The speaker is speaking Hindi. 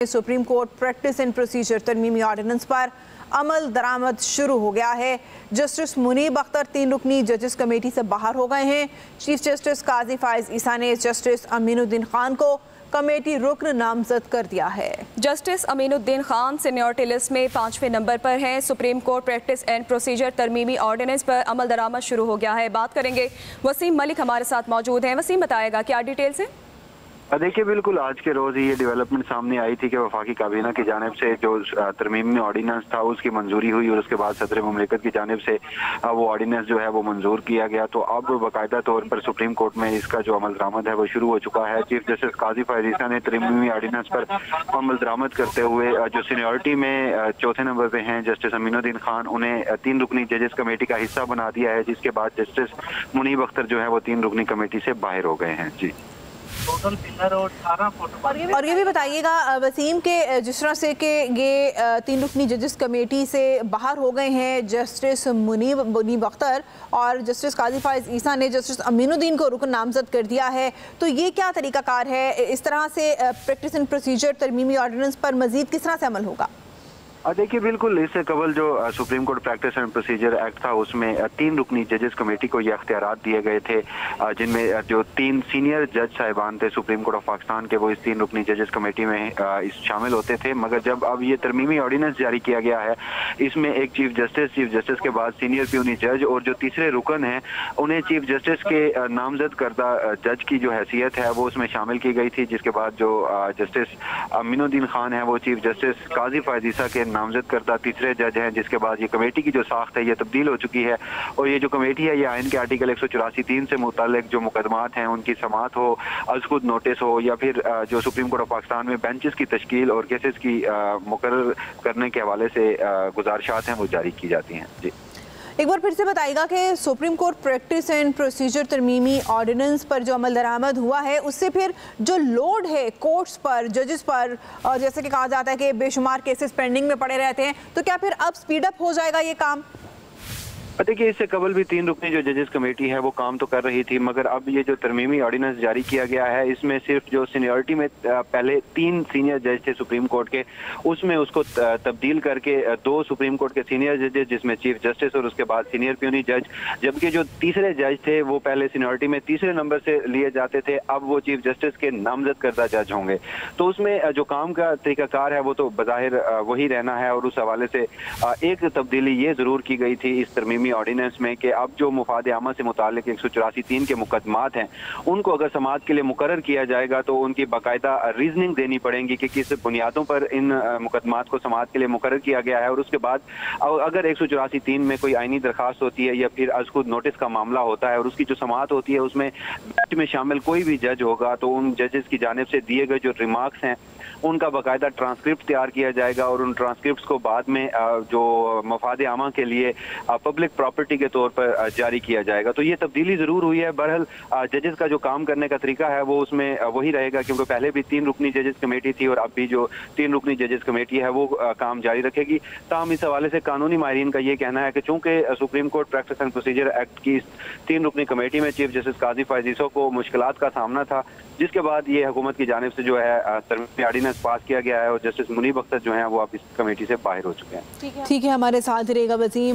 Supreme court practice and procedure तरमीमी ऑर्डिनेंस पर अमल दरामद शुरू हो गया है। जस्टिस मुनीब अख्तर 3 रुकनी जजेस कमेटी से बाहर हो गए हैं। चीफ जस्टिस काजी फायज ईसा ने जस्टिस अमीनुद्दीन खान को कमेटी रुकन नामजद कर दिया है। Justice Aminuddin Khan seniority list में 5वें नंबर पर हैं। Supreme court practice and procedure तरमीमी ऑर्डिनेंस पर अमल दरामद शुरू हो गया है। बात करेंगे, वसीम मलिक हमारे साथ मौजूद हैं। वसीम, बताएगा क्या डिटेल्स हैं? देखिए, बिल्कुल आज के रोज ही ये डेवलपमेंट सामने आई थी कि वफाकी काबीना की जानिब से जो तरमीमी ऑर्डिनेंस था उसकी मंजूरी हुई और उसके बाद सदर मुमलिकत की जानिब से वो ऑर्डिनेंस जो है वो मंजूर किया गया। तो अब बाकायदा तौर पर सुप्रीम कोर्ट में इसका जो अमल दरामद है वो शुरू हो चुका है। चीफ जस्टिस काजी फायज ईसा ने तरमीमी ऑर्डिनेंस पर अमल दरामद करते हुए जो सीनियरिटी में चौथे नंबर पे हैं जस्टिस अमीनुद्दीन खान, उन्हें 3 रुकनी जजेस कमेटी का हिस्सा बना दिया है, जिसके बाद जस्टिस मुनीब अख्तर जो है वो 3 रुकनी कमेटी से बाहर हो गए हैं। जी, टोटल पिलर और 18 फोटो। और ये भी बताइएगा वसीम के जिस तरह से कि ये 3 रुकनी जजेस कमेटी से बाहर हो गए हैं जस्टिस मुनीब अख्तर और जस्टिस काजी फायज ईसा ने जस्टिस अमीनुद्दीन को रुकन नामजद कर दिया है, तो ये क्या तरीकाकार है? इस तरह से प्रैक्टिस एंड प्रोसीजर तरमीमी ऑर्डिनेंस पर मजीद किस तरह से अमल होगा? देखिए, बिल्कुल इससे कबल जो supreme court practice and procedure act था उसमें 3 रुकनी जजेस कमेटी को ये अख्तियारात दिए गए थे, जिनमें जो 3 सीनियर जज साहिबान थे सुप्रीम कोर्ट ऑफ पाकिस्तान के, वो इस 3 रुकनी जजेस कमेटी में शामिल होते थे। मगर जब अब ये तरमीमी ऑर्डिनेंस जारी किया गया है, इसमें एक चीफ जस्टिस के बाद सीनियर प्यूनी जज और जो तीसरे रुकन हैं उन्हें चीफ जस्टिस के नामजद करदा जज की जो हैसियत है वो उसमें शामिल की गई थी, जिसके बाद जो जस्टिस अमीनुद्दीन खान है वो चीफ जस्टिस काजी फायज ईसा के नामजद करता तीसरे जज हैं, जिसके बाद ये कमेटी की जो साख्त है ये तब्दील हो चुकी है। और ये जो कमेटी है ये आइन के आर्टिकल 184(3) से मुतालिक जो मुकदमात हैं उनकी समाअत हो, अज खुद नोटिस हो, या फिर जो सुप्रीम कोर्ट ऑफ पाकिस्तान में बेंचेस की तश्कील और केसेस की मुकर्रर करने के हवाले से गुजारिशात हैं वो जारी की जाती हैं। जी, एक बार फिर से बताइएगा कि supreme court practice and procedure तरमीमी ऑर्डिनेंस पर जो अमल दरामद हुआ है उससे फिर जो लोड है कोर्ट्स पर, जजेस पर, और जैसे कि कहा जाता है कि बेशुमार केसेस पेंडिंग में पड़े रहते हैं, तो क्या फिर अब स्पीड अप हो जाएगा ये काम? देखिए, इससे कबल भी 3 रुकनी जो जजेस कमेटी है वो काम तो कर रही थी, मगर अब ये जो तरमीमी ऑर्डिनेंस जारी किया गया है इसमें सिर्फ जो सीनियरिटी में पहले 3 सीनियर जज थे सुप्रीम कोर्ट के, उसमें उसको तब्दील करके 2 सुप्रीम कोर्ट के सीनियर जजेस, जिसमें चीफ जस्टिस और उसके बाद सीनियर प्यूनी जज, जबकि जो तीसरे जज थे वो पहले सीनियरिटी में तीसरे नंबर से लिए जाते थे, अब वो चीफ जस्टिस के नामजद करदा जज होंगे। तो उसमें जो काम का तरीकाकार है वो तो बज़ाहिर वही रहना है, और उस हवाले से एक तब्दीली ये जरूर की गई थी इस तरमीमी ऑर्डिनेंस में कि अब जो मुफाद आमा से मुतालिक 184(3) के मुकदमात हैं उनको अगर समाअत के लिए मुकर्रर किया जाएगा तो उनकी बाकायदा रीजनिंग देनी पड़ेगी कि किस बुनियादों पर इन मुकदमात को समाअत के लिए मुकर्रर किया गया है। और उसके बाद अगर 184(3) में कोई आईनी दरखास्त होती है या फिर अज खुद नोटिस का मामला होता है और उसकी जो समाअत होती है उसमें बेंच में शामिल कोई भी जज होगा तो उन जजेस की जानिब से दिए गए जो रिमार्क्स हैं उनका बाकायदा ट्रांसक्रिप्ट तैयार किया जाएगा और उन ट्रांसक्रिप्ट को बाद में जो मफाद आमा के लिए पब्लिक प्रॉपर्टी के तौर पर जारी किया जाएगा। तो ये तब्दीली जरूर हुई है। बहरहाल जजेस का जो काम करने का तरीका है वो उसमें वही रहेगा, क्योंकि पहले भी 3 रुकनी जजेस कमेटी थी और अब भी जो 3 रुकनी जजेस कमेटी है वो काम जारी रखेगी। ताहम इस हवाले से कानूनी माहिरीन का ये कहना है कि चूंकि supreme court practice and procedure act की 3 रुकनी कमेटी में चीफ जस्टिस काजी फायज ईसा को मुश्किलात का सामना था, जिसके बाद ये हुकूमत की जानिब से जो है तरमीमी ऑर्डिनेंस पास किया गया है और जस्टिस मुनीब अख्तर जो है वो अब इस कमेटी से बाहर हो चुके हैं। ठीक है, हमारे साथ रहेगा वसीम।